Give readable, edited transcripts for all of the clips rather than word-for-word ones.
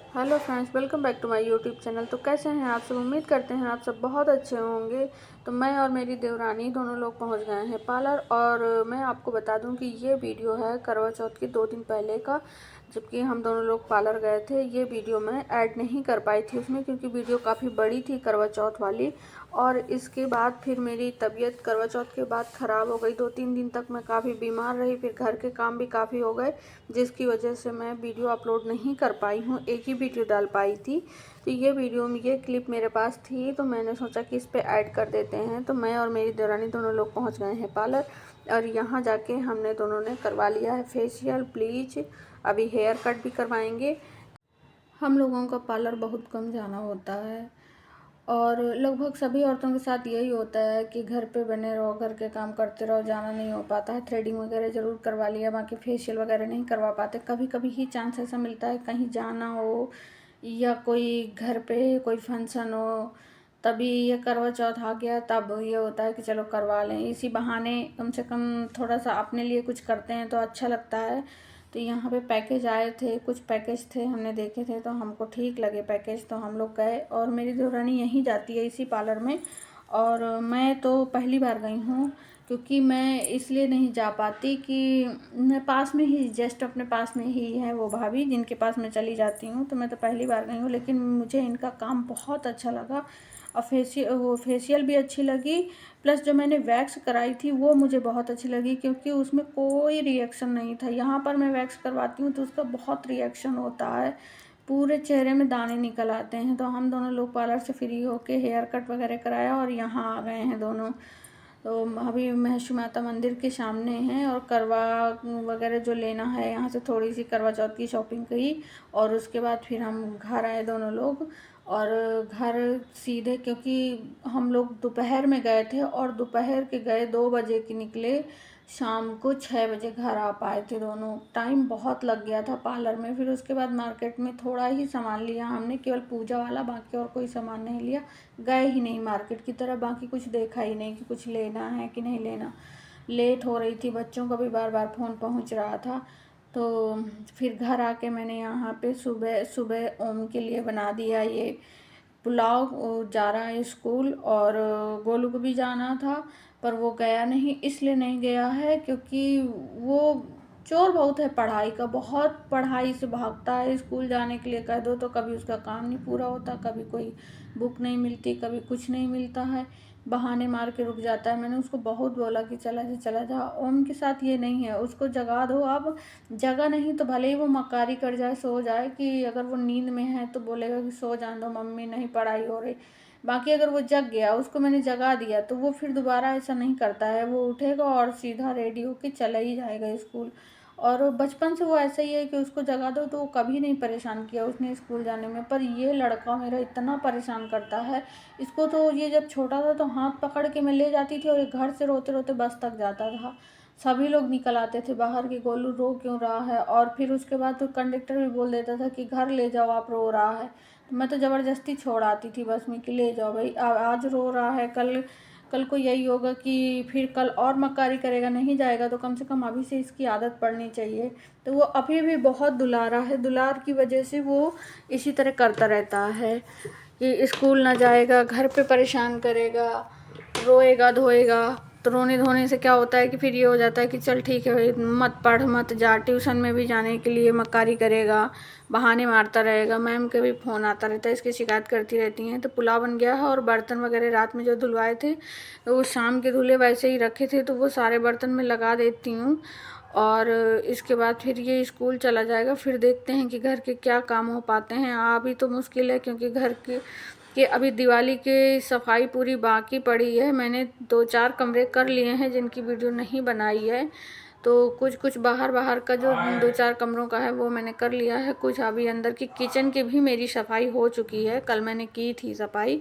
Hello friends, welcome back to my YouTube channel. तो कैसे हैं आप सब? उम्मीद करते हैं आप सब बहुत अच्छे होंगे। तो मैं और मेरी देवरानी दोनों लोग पहुंच गए हैं पार्लर। और मैं आपको बता दूं कि ये वीडियो है करवा चौथ के 2 दिन पहले का, जबकि हम दोनों लोग पार्लर गए थे। ये वीडियो मैं ऐड नहीं कर पाई थी उसमें, क्योंकि वीडियो काफ़ी बड़ी थी करवा चौथ वाली। और इसके बाद फिर मेरी तबीयत करवा चौथ के बाद ख़राब हो गई। 2-3 दिन तक मैं काफ़ी बीमार रही, फिर घर के काम भी काफ़ी हो गए, जिसकी वजह से मैं वीडियो अपलोड नहीं कर पाई हूँ। एक ही वीडियो डाल पाई थी। तो ये वीडियो में ये क्लिप मेरे पास थी, तो मैंने सोचा कि इस पर ऐड कर देते हैं। तो मैं और मेरी देवरानी दोनों लोग पहुँच गए हैं पार्लर, और यहाँ जाके हमने दोनों ने करवा लिया है फेशियल, ब्लीच, अभी हेयर कट भी करवाएंगे। हम लोगों का पार्लर बहुत कम जाना होता है, और लगभग सभी औरतों के साथ यही होता है कि घर पे बने रहो, घर के काम करते रहो, जाना नहीं हो पाता है। थ्रेडिंग वगैरह ज़रूर करवा लिया, बाकी फेशियल वगैरह नहीं करवा पाते। कभी कभी ही चांस ऐसा मिलता है कहीं जाना हो, या कोई घर पे कोई फंक्शन हो, तभी ये करवा चौथ आ गया, तब ये होता है कि चलो करवा लें। इसी बहाने कम से कम थोड़ा सा अपने लिए कुछ करते हैं तो अच्छा लगता है। तो यहाँ पे पैकेज आए थे, कुछ पैकेज थे, हमने देखे थे तो हमको ठीक लगे पैकेज, तो हम लोग गए। और मेरी देवरानी यहीं जाती है इसी पार्लर में, और मैं तो पहली बार गई हूँ, क्योंकि मैं इसलिए नहीं जा पाती कि मैं पास में ही, जस्ट अपने पास में ही है वो भाभी जिनके पास मैं चली जाती हूँ। तो मैं तो पहली बार गई हूँ, लेकिन मुझे इनका काम बहुत अच्छा लगा। और फेशियल भी अच्छी लगी, प्लस जो मैंने वैक्स कराई थी वो मुझे बहुत अच्छी लगी, क्योंकि उसमें कोई रिएक्शन नहीं था। यहाँ पर मैं वैक्स करवाती हूँ तो उसका बहुत रिएक्शन होता है, पूरे चेहरे में दाने निकल आते हैं। तो हम दोनों लोग पार्लर से फ्री होके हेयर कट वगैरह कराया और यहाँ आ गए हैं दोनों। तो अभी महर्षि माता मंदिर के सामने हैं, और करवा वगैरह जो लेना है यहाँ से थोड़ी सी करवा चौथ की शॉपिंग की, और उसके बाद फिर हम घर आए दोनों लोग। और घर सीधे, क्योंकि हम लोग दोपहर में गए थे, और दोपहर के गए 2 बजे के निकले, शाम को 6 बजे घर आ पाए थे दोनों। टाइम बहुत लग गया था पार्लर में। फिर उसके बाद मार्केट में थोड़ा ही सामान लिया हमने, केवल पूजा वाला, बाकी और कोई सामान नहीं लिया। गए ही नहीं मार्केट की तरफ, बाकी कुछ देखा ही नहीं कि कुछ लेना है कि नहीं लेना। लेट हो रही थी, बच्चों का भी बार बार फ़ोन पहुंच रहा था। तो फिर घर आके मैंने यहाँ पे सुबह सुबह ओम के लिए बना दिया ये पुलाव। वो जा रहा है स्कूल, और गोलू को भी जाना था, पर वो गया नहीं। इसलिए नहीं गया है क्योंकि वो चोर बहुत है पढ़ाई का, बहुत पढ़ाई से भागता है। स्कूल जाने के लिए कह दो तो कभी उसका काम नहीं पूरा होता, कभी कोई बुक नहीं मिलती, कभी कुछ नहीं मिलता है, बहाने मार के रुक जाता है। मैंने उसको बहुत बोला कि चला जा चला जा। ओम के साथ ये नहीं है, उसको जगा दो आप, जगह नहीं तो भले ही वो मक्कारी कर जाए, सो जाए, कि अगर वो नींद में है तो बोलेगा कि सो जाने दो मम्मी, नहीं पढ़ाई हो रही। बाकी अगर वो जग गया, उसको मैंने जगा दिया, तो वो फिर दोबारा ऐसा नहीं करता है। वो उठेगा और सीधा रेडी होके चला ही जाएगा स्कूल। और बचपन से वो ऐसा ही है कि उसको जगा दो तो वो कभी नहीं परेशान किया उसने स्कूल जाने में। पर ये लड़का मेरा इतना परेशान करता है। इसको तो ये जब छोटा था तो हाथ पकड़ के मैं ले जाती थी, और ये घर से रोते रोते बस तक जाता था। सभी लोग निकल आते थे बाहर कि गोलू रो क्यों रहा है। और फिर उसके बाद तो कंडक्टर भी बोल देता था कि घर ले जाओ, आप रो रहा है। तो मैं तो ज़बरदस्ती छोड़ आती थी बस में कि ले जाओ भाई, आज रो रहा है, कल कल को यही होगा कि फिर कल और मक्कारी करेगा, नहीं जाएगा। तो कम से कम अभी से इसकी आदत पड़नी चाहिए। तो वो अभी भी बहुत दुलारा है, दुलार की वजह से वो इसी तरह करता रहता है कि स्कूल ना जाएगा, घर पे परेशान करेगा, रोएगा धोएगा। तो रोने धोने से क्या होता है कि फिर ये हो जाता है कि चल ठीक है भाई, मत पढ़ मत जा। ट्यूशन में भी जाने के लिए मक्कारी करेगा, बहाने मारता रहेगा। मैम के भी फ़ोन आता रहता है, इसकी शिकायत करती रहती हैं। तो पुलाव बन गया है, और बर्तन वगैरह रात में जो धुलवाए थे तो वो शाम के धुले वैसे ही रखे थे, तो वो सारे बर्तन में लगा देती हूँ। और इसके बाद फिर ये स्कूल चला जाएगा। फिर देखते हैं कि घर के क्या काम हो पाते हैं। अभी तो मुश्किल है, क्योंकि घर के अभी दिवाली की सफाई पूरी बाकी पड़ी है। मैंने 2-4 कमरे कर लिए हैं जिनकी वीडियो नहीं बनाई है। तो कुछ कुछ बाहर बाहर का जो 2-4 कमरों का है वो मैंने कर लिया है। कुछ अभी अंदर की किचन की भी मेरी सफाई हो चुकी है, कल मैंने की थी सफाई।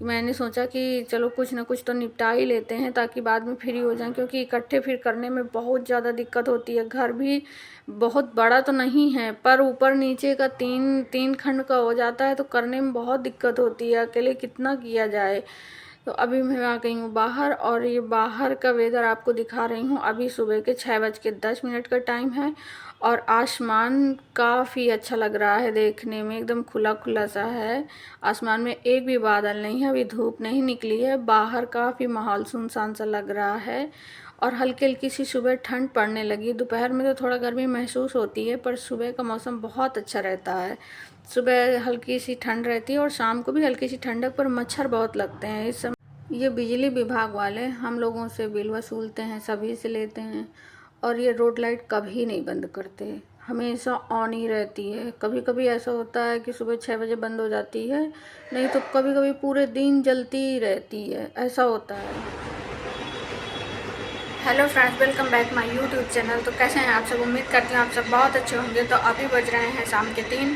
मैंने सोचा कि चलो कुछ ना कुछ तो निपटा ही लेते हैं, ताकि बाद में फ्री हो जाएं, क्योंकि इकट्ठे फिर करने में बहुत ज़्यादा दिक्कत होती है। घर भी बहुत बड़ा तो नहीं है, पर ऊपर नीचे का तीन तीन खंड का हो जाता है, तो करने में बहुत दिक्कत होती है, अकेले कितना किया जाए। तो अभी मैं आ गई हूँ बाहर, और ये बाहर का वेदर आपको दिखा रही हूँ। अभी सुबह के 6:10 का टाइम है, और आसमान काफ़ी अच्छा लग रहा है देखने में, एकदम खुला खुला सा है। आसमान में एक भी बादल नहीं है, अभी धूप नहीं निकली है। बाहर काफ़ी माहौल सुनसान सा लग रहा है और हल्की हल्की सी सुबह ठंड पड़ने लगी। दोपहर में तो थोड़ा गर्मी महसूस होती है, पर सुबह का मौसम बहुत अच्छा रहता है। सुबह हल्की सी ठंड रहती है और शाम को भी हल्की सी ठंडक, पर मच्छर बहुत लगते हैं इस समय। ये बिजली विभाग वाले हम लोगों से बिल वसूलते हैं, सभी से लेते हैं। और ये रोड लाइट कभी नहीं बंद करते, हमेशा ऑन ही रहती है। कभी कभी ऐसा होता है कि सुबह 6 बजे बंद हो जाती है, नहीं तो कभी कभी पूरे दिन जलती ही रहती है, ऐसा होता है। Hello friends, welcome back my YouTube channel. तो कैसे हैं आप सब? उम्मीद करती हूँ आप सब बहुत अच्छे होंगे। तो अभी बज रहे हैं शाम के 3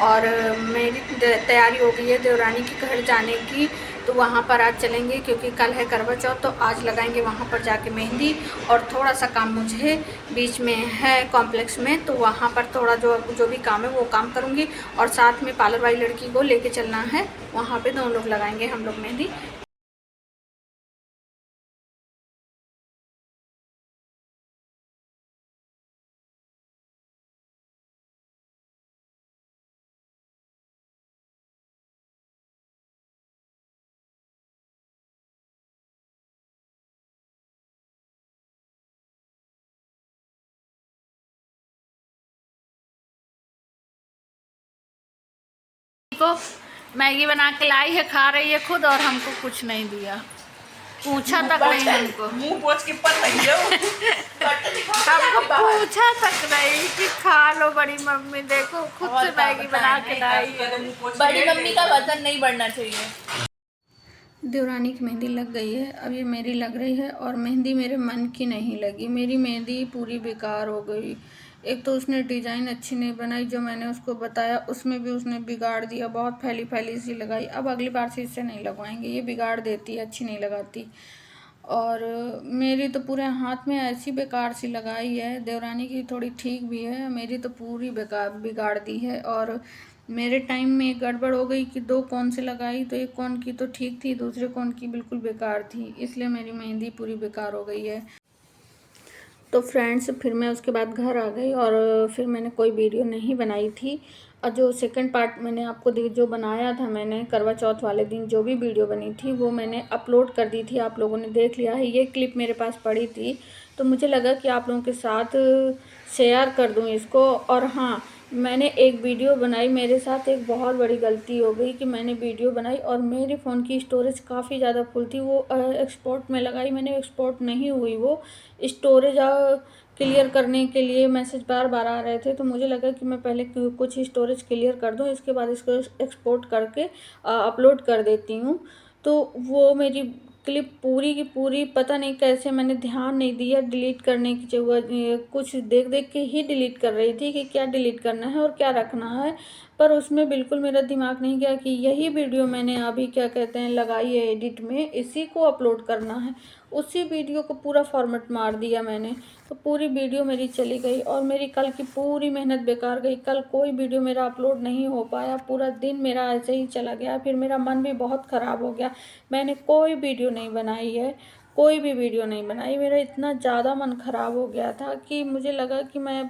और मेरी तैयारी हो गई है देवरानी के घर जाने की। तो वहाँ पर आज चलेंगे क्योंकि कल है करवा चौथ, तो आज लगाएंगे वहाँ पर जाके मेहंदी। और थोड़ा सा काम मुझे बीच में है कॉम्प्लेक्स में, तो वहाँ पर थोड़ा जो भी काम है वो काम करूँगी। और साथ में पार्लर वाली लड़की को लेके चलना है, वहाँ पर दोनों लोग लगाएंगे हम लोग मेहंदी। को मैगी बना के लाई है, खा रही है खुद, और हमको कुछ नहीं दिया, पूछा तक नहीं हमको। मुंह पोंछ के पड़ रही है हमको पूछा तक नहीं कि खा लो बड़ी मम्मी, देखो खुद से मैगी बना के लाई है। बड़ी मम्मी का वजन नहीं बढ़ना चाहिए। देवरानी की मेहंदी लग गई है, अब ये मेरी लग रही है और मेहंदी मेरे मन की नहीं लगी। मेरी मेहंदी पूरी बेकार हो गई। एक तो उसने डिज़ाइन अच्छी नहीं बनाई, जो मैंने उसको बताया उसमें भी उसने बिगाड़ दिया, बहुत फैली फैली सी लगाई। अब अगली बार से इससे नहीं लगवाएंगे, ये बिगाड़ देती है, अच्छी नहीं लगाती। और मेरी तो पूरे हाथ में ऐसी बेकार सी लगाई है। देवरानी की थोड़ी ठीक भी है, मेरी तो पूरी बेकार बिगाड़ दी है। और मेरे टाइम में एक गड़बड़ हो गई कि 2 कोन से लगाई, तो एक कोन की तो ठीक थी, दूसरे कोन की बिल्कुल बेकार थी, इसलिए मेरी मेहंदी पूरी बेकार हो गई है। तो फ्रेंड्स, फिर मैं उसके बाद घर आ गई और फिर मैंने कोई वीडियो नहीं बनाई थी। और जो सेकंड पार्ट मैंने आपको जो बनाया था, मैंने करवा चौथ वाले दिन जो भी वीडियो बनी थी वो मैंने अपलोड कर दी थी, आप लोगों ने देख लिया है। ये क्लिप मेरे पास पड़ी थी, तो मुझे लगा कि आप लोगों के साथ शेयर कर दूं इसको। और हाँ, मैंने एक वीडियो बनाई, मेरे साथ एक बहुत बड़ी गलती हो गई कि मैंने वीडियो बनाई और मेरे फ़ोन की स्टोरेज काफ़ी ज़्यादा फुल थी। वो एक्सपोर्ट में लगाई मैंने, एक्सपोर्ट नहीं हुई वो स्टोरेज। क्लियर करने के लिए मैसेज बार बार आ रहे थे, तो मुझे लगा कि मैं पहले कुछ स्टोरेज क्लियर कर दूं, इसके बाद इसको एक्सपोर्ट करके अपलोड कर देती हूँ। तो वो मेरी क्लिप पूरी की पूरी पता नहीं कैसे मैंने ध्यान नहीं दिया, डिलीट करने की जरूरत, कुछ देख देख के ही डिलीट कर रही थी कि क्या डिलीट करना है और क्या रखना है। पर उसमें बिल्कुल मेरा दिमाग नहीं गया कि यही वीडियो मैंने अभी क्या कहते हैं लगाई है एडिट में, इसी को अपलोड करना है। उसी वीडियो को पूरा फॉर्मेट मार दिया मैंने, तो पूरी वीडियो मेरी चली गई और मेरी कल की पूरी मेहनत बेकार गई। कल कोई वीडियो मेरा अपलोड नहीं हो पाया, पूरा दिन मेरा ऐसे ही चला गया। फिर मेरा मन भी बहुत ख़राब हो गया, मैंने कोई वीडियो नहीं बनाई है, कोई भी वीडियो नहीं बनाई। मेरा इतना ज़्यादा मन ख़राब हो गया था कि मुझे लगा कि मैं,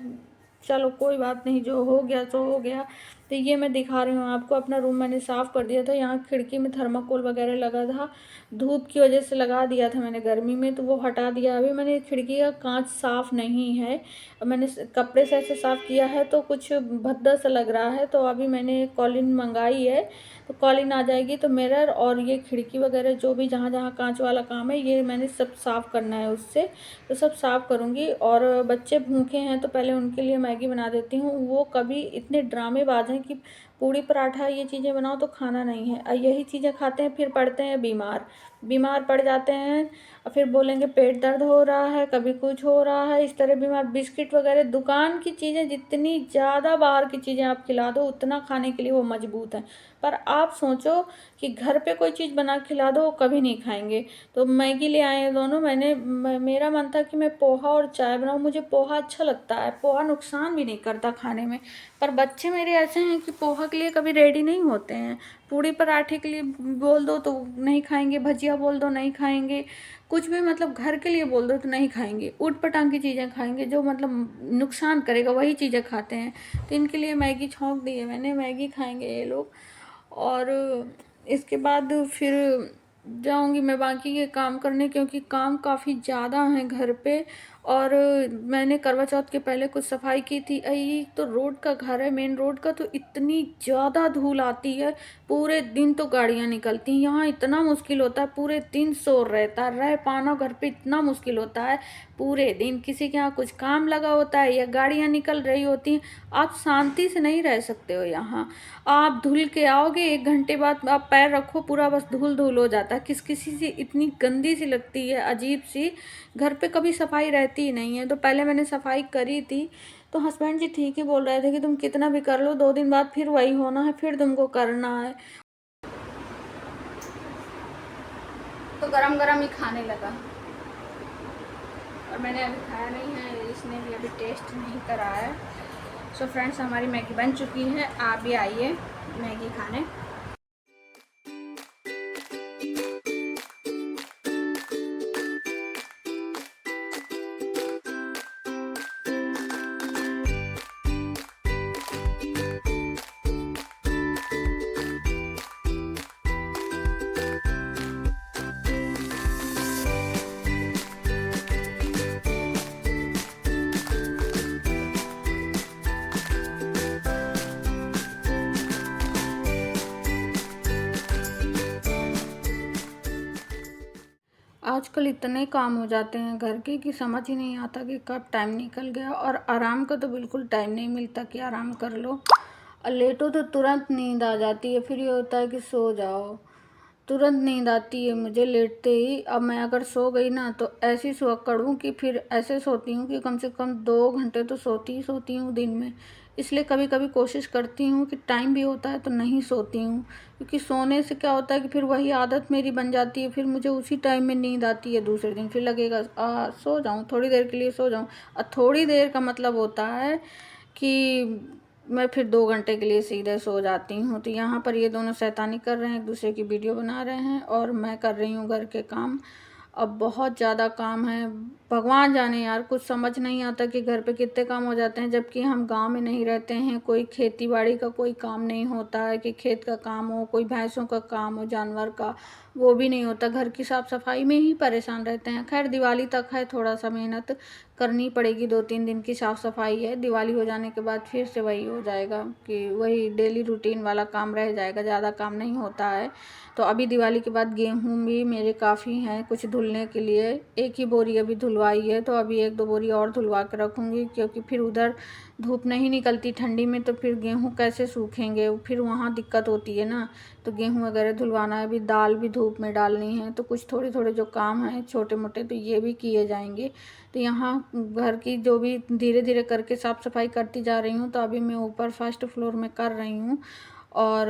चलो कोई बात नहीं, जो हो गया सो हो गया। तो ये मैं दिखा रही हूँ आपको, अपना रूम मैंने साफ़ कर दिया था। यहाँ खिड़की में थर्माकोल वगैरह लगा था, धूप की वजह से लगा दिया था मैंने गर्मी में, तो वो हटा दिया। अभी मैंने खिड़की का कांच साफ़ नहीं है, मैंने कपड़े से ऐसे साफ़ किया है तो कुछ भद्दा सा लग रहा है। तो अभी मैंने कॉलिन मंगाई है, तो कॉलिन आ जाएगी तो मिरर और ये खिड़की वगैरह जो भी जहाँ जहाँ कांच वाला काम है, ये मैंने सब साफ़ करना है उससे, तो सब साफ़ करूँगी। और बच्चे भूखे हैं तो पहले उनके लिए मैगी बना देती हूँ। वो कभी इतने ड्रामेबाज हैं कि पूड़ी पराठा ये चीज़ें बनाओ तो खाना नहीं है, और यही चीज़ें खाते हैं, फिर पड़ते हैं बीमार, बीमार पड़ जाते हैं और फिर बोलेंगे पेट दर्द हो रहा है, कभी कुछ हो रहा है, इस तरह बीमार। बिस्किट वगैरह दुकान की चीज़ें, जितनी ज़्यादा बाहर की चीज़ें आप खिला दो उतना खाने के लिए वो मजबूत हैं। पर आप सोचो कि घर पे कोई चीज़ बना खिला दो, वो कभी नहीं खाएंगे। तो मैगी ले आए हैं दोनों। मेरा मन था कि मैं पोहा और चाय बनाऊँ, मुझे पोहा अच्छा लगता है, पोहा नुकसान भी नहीं करता खाने में। पर बच्चे मेरे ऐसे हैं कि पोहा के लिए कभी रेडी नहीं होते हैं, पूड़ी पराठे के लिए बोल दो तो नहीं खाएंगे, भजिया पिज़्ज़ा बोल दो नहीं खाएंगे, कुछ भी मतलब घर के लिए बोल दो तो नहीं खाएंगे, ऊट पटांग की चीज़ें खाएंगे, जो मतलब नुकसान करेगा वही चीज़ें खाते हैं। तो इनके लिए मैगी छौंक दी है मैंने, मैगी खाएंगे ये लोग। और इसके बाद फिर जाऊंगी मैं बाकी के काम करने, क्योंकि काम काफ़ी ज़्यादा है घर पे। और मैंने करवा चौथ के पहले कुछ सफाई की थी। एक तो रोड का घर है, मेन रोड का, तो इतनी ज़्यादा धूल आती है, पूरे दिन तो गाड़ियाँ निकलती हैं। यहाँ इतना मुश्किल होता है, पूरे दिन शोर रहता है, रह पाना घर पे इतना मुश्किल होता है। पूरे दिन किसी के यहाँ कुछ काम लगा होता है या गाड़ियाँ निकल रही होती हैं, आप शांति से नहीं रह सकते हो यहाँ। आप धुल के आओगे, 1 घंटे बाद आप पैर रखो, पूरा बस धूल धूल हो जाता है, किसी से इतनी गंदी सी लगती है, अजीब सी। घर पे कभी सफाई रहती ही नहीं है। तो पहले मैंने सफाई करी थी, तो हस्बैंड जी ठीक ही बोल रहे थे कि तुम कितना भी कर लो, 2 दिन बाद फिर वही होना है, फिर तुमको करना है। तो गरम गरम ही खाने लगा, और मैंने अभी खाया नहीं है, इसने भी अभी टेस्ट नहीं करा है। सो फ्रेंड्स, हमारी मैगी बन चुकी है, आप भी आइए मैगी खाने। आजकल इतने काम हो जाते हैं घर के कि समझ ही नहीं आता कि कब टाइम निकल गया, और आराम का तो बिल्कुल टाइम नहीं मिलता कि आराम कर लो। और लेटो तो तुरंत नींद आ जाती है, फिर ये होता है कि सो जाओ, तुरंत नींद आती है मुझे लेटते ही। अब मैं अगर सो गई ना तो ऐसी सुअक्कड़ हूँ कि फिर ऐसे सोती हूँ कि कम से कम 2 घंटे तो सोती ही सोती हूँ दिन में। इसलिए कभी कभी कोशिश करती हूँ कि टाइम भी होता है तो नहीं सोती हूँ, क्योंकि सोने से क्या होता है कि फिर वही आदत मेरी बन जाती है, फिर मुझे उसी टाइम में नींद आती है। दूसरे दिन फिर लगेगा सो जाऊँ, थोड़ी देर के लिए सो जाऊँ। और थोड़ी देर का मतलब होता है कि मैं फिर 2 घंटे के लिए सीधे सो जाती हूँ। तो यहाँ पर ये दोनों शैतानी कर रहे हैं, एक दूसरे की वीडियो बना रहे हैं, और मैं कर रही हूँ घर के काम। अब बहुत ज़्यादा काम है, भगवान जाने यार, कुछ समझ नहीं आता कि घर पे कितने काम हो जाते हैं। जबकि हम गांव में नहीं रहते हैं, कोई खेती बाड़ी का कोई काम नहीं होता है कि खेत का काम हो, कोई भैंसों का काम हो, जानवर का, वो भी नहीं होता। घर की साफ़ सफाई में ही परेशान रहते हैं। खैर दिवाली तक है, थोड़ा सा मेहनत करनी पड़ेगी, 2-3 दिन की साफ़ सफाई है। दिवाली हो जाने के बाद फिर से वही हो जाएगा कि वही डेली रूटीन वाला काम रह जाएगा, ज़्यादा काम नहीं होता है। तो अभी दिवाली के बाद गेहूँ भी मेरे काफ़ी हैं कुछ धुलने के लिए। एक ही बोरी अभी धुलवाई है, तो अभी 1-2 बोरी और धुलवा के रखूँगी, क्योंकि फिर उधर धूप नहीं निकलती ठंडी में, तो फिर गेहूँ कैसे सूखेंगे, फिर वहाँ दिक्कत होती है ना। तो गेहूँ वगैरह धुलवाना है, अभी दाल भी धूप में डालनी है। तो कुछ थोड़े थोड़े जो काम हैं छोटे मोटे, तो ये भी किए जाएंगे। तो यहाँ घर की जो भी धीरे धीरे करके साफ़ सफाई करती जा रही हूँ। तो अभी मैं ऊपर फर्स्ट फ्लोर में कर रही हूँ, और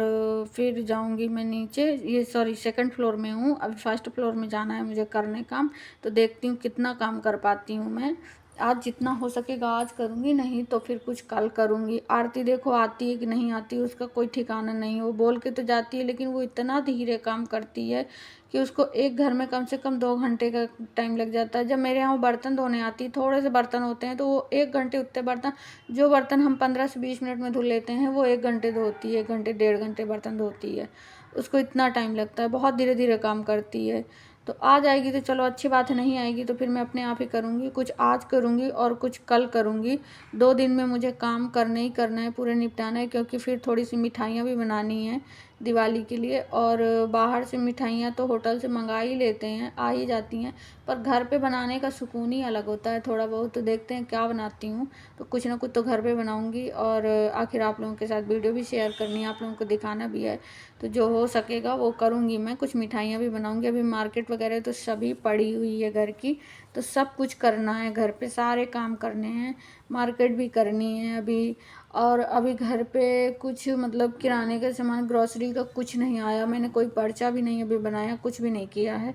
फिर जाऊंगी मैं नीचे, ये सॉरी सेकंड फ्लोर में हूँ, अभी फर्स्ट फ्लोर में जाना है मुझे करने काम। तो देखती हूँ कितना काम कर पाती हूँ मैं। आज जितना हो सकेगा आज करूँगी, नहीं तो फिर कुछ कल करूँगी। आरती देखो आती है कि नहीं आती, उसका कोई ठिकाना नहीं है। वो बोल के तो जाती है, लेकिन वो इतना धीरे काम करती है कि उसको एक घर में कम से कम 2 घंटे का टाइम लग जाता है। जब मेरे यहाँ वो बर्तन धोने आती है, थोड़े से बर्तन होते हैं, तो वो 1 घंटे उतने बर्तन, जो बर्तन हम 15 से 20 मिनट में धुल लेते हैं, वो 1 घंटे धोती है, 1 घंटे 1.5 घंटे बर्तन धोती है। उसको इतना टाइम लगता है, बहुत धीरे धीरे काम करती है। तो आ जाएगी तो चलो अच्छी बात है, नहीं आएगी तो फिर मैं अपने आप ही करूँगी। कुछ आज करूँगी और कुछ कल करूँगी। 2 दिन में मुझे काम करना ही करना है, पूरे निपटाना है, क्योंकि फिर थोड़ी सी मिठाइयाँ भी बनानी है दिवाली के लिए। और बाहर से मिठाइयाँ तो होटल से मंगा ही लेते हैं, आ ही जाती हैं, पर घर पे बनाने का सुकून ही अलग होता है थोड़ा बहुत। तो देखते हैं क्या बनाती हूँ, तो कुछ ना कुछ तो घर पे बनाऊँगी। और आखिर आप लोगों के साथ वीडियो भी शेयर करनी है, आप लोगों को दिखाना भी है, तो जो हो सकेगा वो करूँगी मैं। कुछ मिठाइयाँ भी बनाऊँगी। अभी मार्केट वगैरह तो सभी पड़ी हुई है घर की, तो सब कुछ करना है घर पे, सारे काम करने हैं, मार्केट भी करनी है अभी। और अभी घर पे कुछ मतलब किराने का सामान, ग्रॉसरी का कुछ नहीं आया, मैंने कोई पर्चा भी नहीं अभी बनाया, कुछ भी नहीं किया है।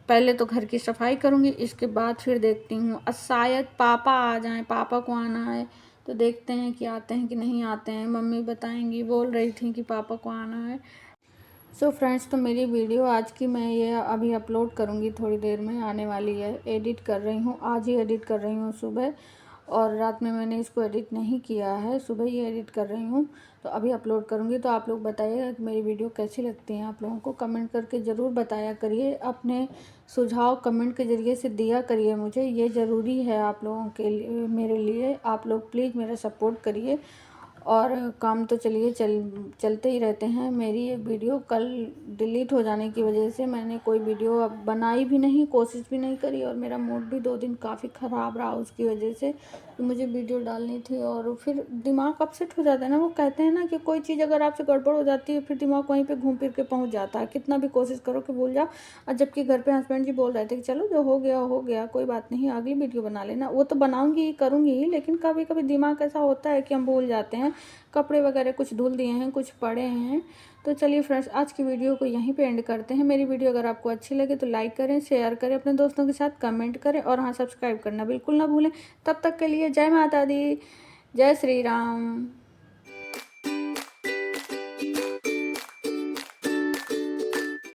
पहले तो घर की सफाई करूँगी, इसके बाद फिर देखती हूँ। और शायद पापा आ जाएं, पापा को आना है, तो देखते हैं कि आते हैं कि नहीं आते हैं। मम्मी बताएंगी, बोल रही थी कि पापा को आना है। सो फ्रेंड्स, तो मेरी वीडियो आज की मैं ये अभी अपलोड करूँगी, थोड़ी देर में आने वाली है। एडिट कर रही हूँ, आज ही एडिट कर रही हूँ सुबह, और रात में मैंने इसको एडिट नहीं किया है, सुबह ही एडिट कर रही हूँ। तो अभी अपलोड करूँगी। तो आप लोग बताइएगा कि मेरी वीडियो कैसी लगती है। आप लोगों को कमेंट करके ज़रूर बताया करिए, अपने सुझाव कमेंट के ज़रिए से दिया करिए मुझे, ये ज़रूरी है आप लोगों के लिए, मेरे लिए। आप लोग प्लीज़ मेरा सपोर्ट करिए। और काम तो चलिए चलते ही रहते हैं। मेरी एक वीडियो कल डिलीट हो जाने की वजह से मैंने कोई वीडियो अब बनाई भी नहीं, कोशिश भी नहीं करी, और मेरा मूड भी 2 दिन काफ़ी ख़राब रहा उसकी वजह से। तो मुझे वीडियो डालनी थी, और फिर दिमाग अपसेट हो जाता है ना। वो कहते हैं ना कि कोई चीज़ अगर आपसे गड़बड़ हो जाती है, फिर दिमाग वहीं पे घूम फिर के पहुंच जाता है, कितना भी कोशिश करो कि भूल जाओ। और जबकि घर पे हस्बैंड जी बोल रहे थे कि चलो जो हो गया, कोई बात नहीं, अगली वीडियो बना लेना। वो तो बनाऊंगी ही, करूँगी ही, लेकिन कभी कभी दिमाग ऐसा होता है कि हम भूल जाते हैं। कपड़े वगैरह कुछ धुल दिए हैं, कुछ पड़े हैं। तो चलिए फ्रेंड्स, आज की वीडियो को यहीं पे एंड करते हैं। मेरी वीडियो अगर आपको अच्छी लगे तो लाइक करें, शेयर करें अपने दोस्तों के साथ, कमेंट करें, और हाँ, सब्सक्राइब करना बिल्कुल ना भूलें। तब तक के लिए जय माता दी, जय श्री राम।